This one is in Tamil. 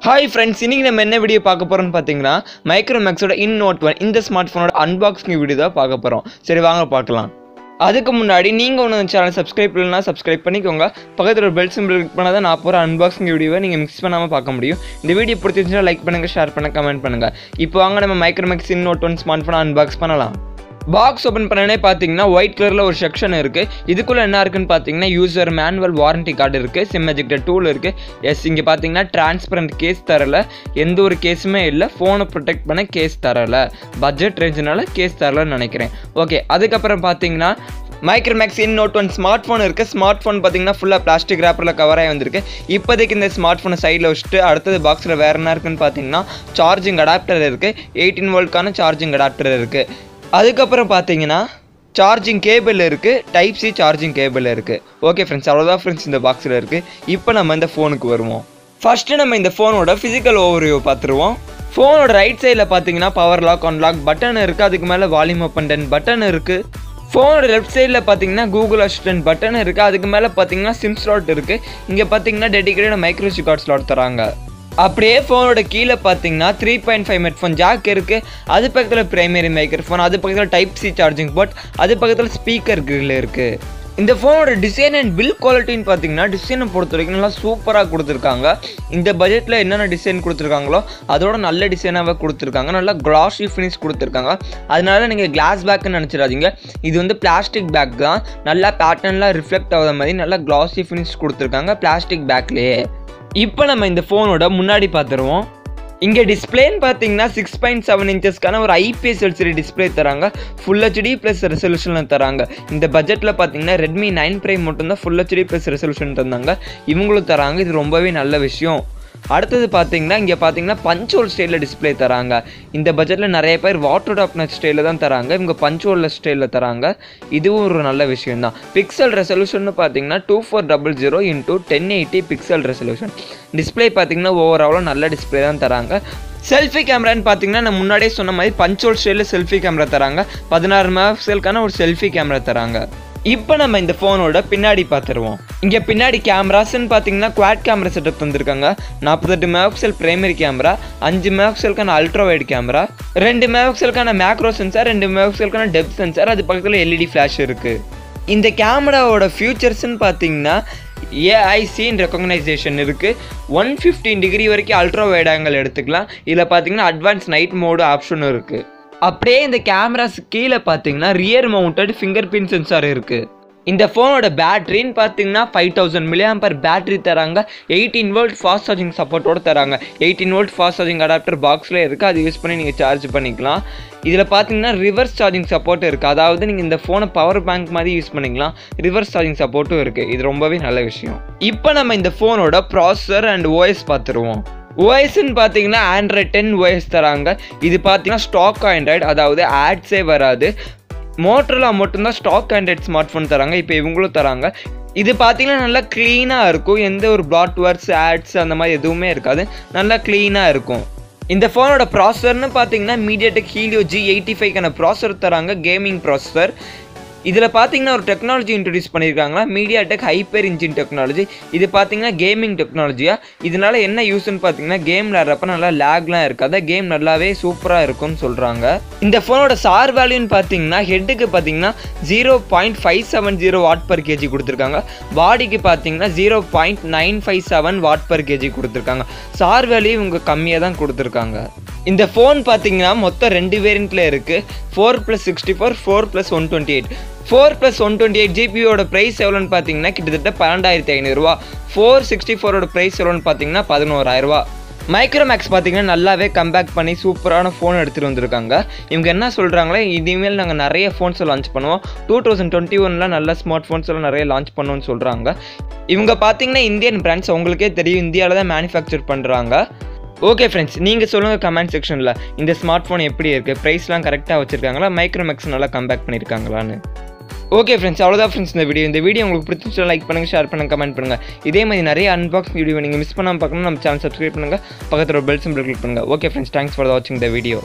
Hi friends, இன்னைக்கு நம்ம என்ன வீடியோ பார்க்க போறோம்னு பாத்தீங்கன்னா மைக்ரோமேக்ஸோட Note 1 இந்த ஸ்மார்ட்போனோட அன்பாக்சிங் வீடியோ தான் பார்க்க போறோம். சரி வாங்க பார்க்கலாம். அதுக்கு முன்னாடி நீங்க உங்க சேனலை சப்ஸ்கிரைப் பண்ணலனா சப்ஸ்கிரைப் பண்ணிக்கோங்க. பக்கத்துல ஒரு பெல் சிம்பல் கிளிக் பண்ணாதான் நான் போற அன்பாக்சிங் வீடியோவை நீங்க மிஸ் பண்ணாம பார்க்க முடியும். இந்த வீடியோ பிடிச்சிருந்தா லைக் பண்ணுங்க, ஷேர் பண்ணுங்க, கமெண்ட் பண்ணுங்க. இப்போ வாங்க நம்ம மைக்ரோமேக்ஸ் Note 1 ஸ்மார்ட்போனை அன்பாக்ஸ் பண்ணலாம். பாக்ஸ் ஓபன் பண்ணனே பாத்தீங்கன்னா ஒயிட் கலர்ல ஒரு செக்ஷன் இருக்கு. இதுக்குள்ள என்ன இருக்குன்னு பாத்தீங்கன்னா யூசர் மேனுவல் வாரண்டி கார்டு இருக்கு, சிம் எஜெக்டர் டூல் இருக்கு. எஸ் இங்க பாத்தீங்கன்னா டிரான்ஸ்பரண்ட் கேஸ் தரல, எந்த ஒரு கேஸுமே இல்ல. போனை ப்ரொடெக்ட் பண்ண கேஸ் தரல, பட்ஜெட் ரேஞ்சுனால கேஸ் தரலன்னு நினைக்கிறேன். ஓகே, அதுக்கப்புறம் பாத்தீங்கன்னா மைக்ரோமேக்ஸ் Note 1 ஸ்மார்ட் ஃபோன் இருக்குது. ஸ்மார்ட் ஃபோன் பார்த்தீங்கன்னா ஃபுல்லாக பிளாஸ்டிக் ரேப்பரில் கவர் ஆகி வந்திருக்கு. இப்போதைக்கு இந்த ஸ்மார்ட் ஃபோனை சைடில் வச்சுட்டு அடுத்தது பாக்ஸில் வேறு என்ன இருக்குன்னு பார்த்தீங்கன்னா சார்ஜிங் அடாப்டர் இருக்குது. 18 வோல்ட்கான சார்ஜிங் அடாப்டர் இருக்குது. அதுக்கப்புறம் பார்த்தீங்கன்னா சார்ஜிங் கேபிள் இருக்குது, டைப் சி சார்ஜிங் கேபிள் இருக்குது. ஓகே ஃப்ரெண்ட்ஸ், அவ்வளோதான் ஃப்ரெண்ட்ஸ் இந்த பாக்ஸில் இருக்குது. இப்போ நம்ம இந்த ஃபோனுக்கு வருவோம். ஃபஸ்ட்டு நம்ம இந்த ஃபோனோட ஃபிசிக்கல் ஓவர்வியூ பார்த்துருவோம். ஃபோனோட ரைட் சைடில் பார்த்தீங்கன்னா பவர் லாக், அன்லாக் பட்டன் இருக்குது. அதுக்கு மேலே volume up and down button இருக்குது. ஃபோனோட லெஃப்ட் சைடில் பார்த்தீங்கன்னா கூகுள் அசிஸ்டன்ட் பட்டன் இருக்குது. அதுக்கு மேலே பார்த்தீங்கன்னா சிம் ஸ்லாட் இருக்குது. இங்கே பார்த்தீங்கன்னா டெடிகேட்டட் மைக்ரோ கார்டு ஸ்லாட் தராங்க. அப்படியே ஃபோனோட கீழே பார்த்தீங்கன்னா 3.5 ஹெட்ஃபோன் ஜாக் இருக்குது. அது பக்கத்தில் பிரைமரி மைக்ரோஃபோன், அது பக்கத்தில் டைப் சி சார்ஜிங் போர்ட், அது பக்கத்தில் ஸ்பீக்கர் கிரில் இருக்குது. இந்த ஃபோனோட டிசைன் அண்ட் பில் குவாலிட்டின்னு பார்த்தீங்கன்னா டிசைனை பொறுத்த வரைக்கும் நல்லா சூப்பராக கொடுத்துருக்காங்க. இந்த பட்ஜெட்டில் என்னென்ன டிசைன் கொடுத்துருக்காங்களோ அதோட நல்ல டிசைனாகவே கொடுத்துருக்காங்க. நல்லா கிளாஸி ஃபினிஷ் கொடுத்துருக்காங்க. அதனால நீங்கள் கிளாஸ் பேக்குன்னு நினச்சிடாதீங்க, இது வந்து பிளாஸ்டிக் பேக் தான். நல்லா பேட்டர்ன்லாம் ரிஃப்ளெக்ட் ஆகாத மாதிரி நல்லா கிளாஸி ஃபினிஷ் கொடுத்துருக்காங்க பிளாஸ்டிக் பேக்லேயே. இப்போ நம்ம இந்த ஃபோனோட முன்னாடி பார்த்துருவோம். இங்கே டிஸ்பிளேன்னு பார்த்தீங்கன்னா 6.7 இன்ச்சஸ்க்கான ஒரு IPS LCD டிஸ்பிளே தராங்க. ஃபுல் HD ப்ளஸ் ரெசல்யூஷனில் தராங்க. இந்த பட்ஜெட்டில் பார்த்தீங்கன்னா ரெட்மி 9 Prime மட்டும்தான் ஃபுல் HD ப்ளஸ் ரெசல்யூஷன் தந்தாங்க. இவங்களும் தராங்க, இது ரொம்பவே நல்ல விஷயம். அடுத்தது பார்த்தீங்கன்னா இங்கே பார்த்தீங்கன்னா பஞ்ச் ஹோல் ஸ்டைலில் டிஸ்பிளே தராங்க. இந்த பட்ஜெட்டில் நிறைய பேர் வாட்டர் டாப்னட் ஸ்டைலில் தான் தராங்க, இவங்க பஞ்ச் ஹோல் ஸ்டைலில் தராங்க. இதுவும் ஒரு நல்ல விஷயம் தான். பிக்சல் ரெசல்யூஷன் பார்த்தீங்கன்னா 2400 × 1080 பிக்சல் ரெசல்யூஷன். டிஸ்பிளே பார்த்தீங்கன்னா ஓவராலாக நல்ல டிஸ்பிளே தான் தராங்க. செல்ஃபி கேமரான்னு பார்த்தீங்கன்னா நான் முன்னாடியே சொன்ன மாதிரி பஞ்ச் ஹோல் ஸ்டைலில் செல்ஃபி கேமரா தராங்க. 16 மெகாபிக்சலுக்கான ஒரு செல்ஃபி கேமரா தராங்க. இப்போ நம்ம இந்த ஃபோனோட பின்னாடி பார்த்துருவோம். இங்கே பின்னாடி கேமராஸ்ன்னு பார்த்தீங்கன்னா குவாட் கேமரா செட்டப் தந்திருக்காங்க. 48 மெகாபிக்சல் பிரைமரி கேமரா, 5 மெகாபிக்சலுக்கான அல்ட்ரா வைட் கேமரா, 2 மெகாபிக்சலுக்கான மேக்ரோ சென்சார், 2 மெகாபிக்சலுக்கான டெப்த் சென்சார், அது பக்கத்தில் LED ஃப்ளாஷ் இருக்குது. இந்த கேமராவோட ஃபியூச்சர்ஸ்ன்னு பார்த்தீங்கன்னா AIC ரெகக்னைசேஷன் இருக்குது. 115 டிகிரி வரைக்கும் அல்ட்ரா வைட் ஆங்கிள் எடுத்துக்கலாம். இதில் பார்த்தீங்கன்னா அட்வான்ஸ் நைட் மோடு ஆப்ஷனும் இருக்குது. அப்படியே இந்த கேமராஸ் கீழே பார்த்தீங்கன்னா rear mounted finger print sensor இருக்குது. இந்த ஃபோனோட பேட்டரின்னு பார்த்தீங்கன்னா 5000 mAh பேட்டரி தராங்க. 18 வோல்ட் ஃபாஸ்ட் சார்ஜிங் சப்போர்ட்டோடு தராங்க. 18 வோல்ட் ஃபாஸ்ட் சார்ஜிங் அடாப்டர் பாக்ஸில் இருக்குது, அது யூஸ் பண்ணி நீங்கள் சார்ஜ் பண்ணிக்கலாம். இதில் பார்த்தீங்கன்னா ரிவர்ஸ் சார்ஜிங் சப்போர்ட் இருக்குது, அதாவது நீங்கள் இந்த ஃபோனை பவர் பேங்க் மாதிரி யூஸ் பண்ணிக்கலாம். ரிவர்ஸ் சார்ஜிங் சப்போர்ட்டும் இருக்குது, இது ரொம்பவே நல்ல விஷயம். இப்போ நம்ம இந்த ஃபோனோட ப்ராசஸர் அண்ட் OS பார்த்துருவோம். OSன்னு பார்த்தீங்கன்னா Android 10 OS தராங்க. இது பார்த்தீங்கன்னா ஸ்டாக் ஆண்ட்ராய்டு, அதாவது ஆட்ஸே வராது. மோட்டரோலா மட்டும்தான் ஸ்டாக் ஆண்ட்ராய்டு ஸ்மார்ட் ஃபோன் தராங்க. இப்போ இவங்களும் தராங்க. இது பார்த்தீங்கன்னா நல்லா க்ளீனாக இருக்கும், எந்த ஒரு பிளாட்வேர்ஸ் ஆட்ஸ் அந்த மாதிரி எதுவுமே இருக்காது, நல்லா க்ளீனாக இருக்கும். இந்த ஃபோனோட ப்ராசஸர்னு பார்த்தீங்கன்னா MediaTek Helio G85க்கான ப்ராசஸர் தராங்க, கேமிங் ப்ராசஸர். இதில் பார்த்தீங்கன்னா ஒரு டெக்னாலஜி இன்ட்ரடியூஸ் பண்ணியிருக்காங்களா, MediaTek ஹைப்பர் இன்ஜின் டெக்னாலஜி. இது பார்த்தீங்கன்னா கேமிங் டெக்னாலஜியா. இதனால என்ன யூஸ்ன்னு பார்த்தீங்கன்னா கேம் விளையாடுறப்ப நல்லா லேக்லாம் இருக்காது, கேம் நல்லாவே சூப்பராக இருக்கும்னு சொல்கிறாங்க. இந்த ஃபோனோட சார் வேல்யூன்னு பார்த்தீங்கன்னா ஹெட்டுக்கு பார்த்தீங்கன்னா 0.570 Wh/kg கொடுத்துருக்காங்க. பாடிக்கு பார்த்தீங்கன்னா 0.957 Wh/kg கொடுத்துருக்காங்க. சார் வேல்யூ இவங்க கம்மியாக தான் கொடுத்துருக்காங்க. இந்த ஃபோன் பார்த்தீங்கன்னா மொத்தம் 2 வேரியண்ட்டில் இருக்குது, 4+64, 4+128. 4+128 GBயோட ப்ரைஸ் எவ்வளோன்னு பார்த்தீங்கன்னா கிட்டத்தட்ட 12500 ரூபா. 464ஓட ப்ரைஸ் எவ்வளோன்னு பார்த்தீங்கன்னா 11000 மைக்ரோமேக்ஸ் பார்த்தீங்கன்னா நல்லாவே கம்பேக் பண்ணி சூப்பரான ஃபோன் எடுத்துகிட்டு வந்திருக்காங்க. இவங்க என்ன சொல்கிறாங்களே, இனிமேல் நாங்கள் நிறைய ஃபோன்ஸை லான்ச் பண்ணுவோம், 2021 நல்ல ஸ்மார்ட் ஃபோன்ஸ் எல்லாம் நிறைய லான்ச் பண்ணுவோன்னு சொல்கிறாங்க. இவங்க பார்த்தீங்கன்னா இந்தியன் பிராண்ட்ஸ், உங்களுக்கே தெரியும், இந்தியாவில் தான் மேனுஃபேக்சர் பண்ணுறாங்க. ஓகே ஃப்ரெண்ட்ஸ், நீங்கள் சொல்லுங்கள் கமெண்ட் செக்ஷனில் இந்த ஸ்மார்ட் ஃபோன் எப்படி இருக்குது, ப்ரைஸ்லாம் கரெக்டாக வச்சுருக்காங்களா, மைக்ரோமேக்ஸ் நல்லா கம்பேக் பண்ணியிருக்காங்களான்னு. ஓகே ஃப்ரெண்ட்ஸ், அவ்வளோதான் ஃப்ரெண்ட்ஸ் இந்த வீடியோ உங்களுக்கு பிடிச்சிருந்தா லைக் பண்ணுங்கள், ஷேர் பண்ணுங்கள், கமெண்ட் பண்ணுங்கள். இதே மாதிரி நிறைய அன்பாக்சிங் வீடியோ நீங்கள் மிஸ் பண்ணாமல் பார்க்கணும், நம்ம சேனல் சப்ஸ்கிரைப் பண்ணுங்கள், பக்கத்தில் ஒரு பெல் சிம்பல் கிளிக் பண்ணுங்கள். ஓகே ஃப்ரெண்ட்ஸ், தேங்க்ஸ் ஃபார் வாட்சிங் த வீடியோ.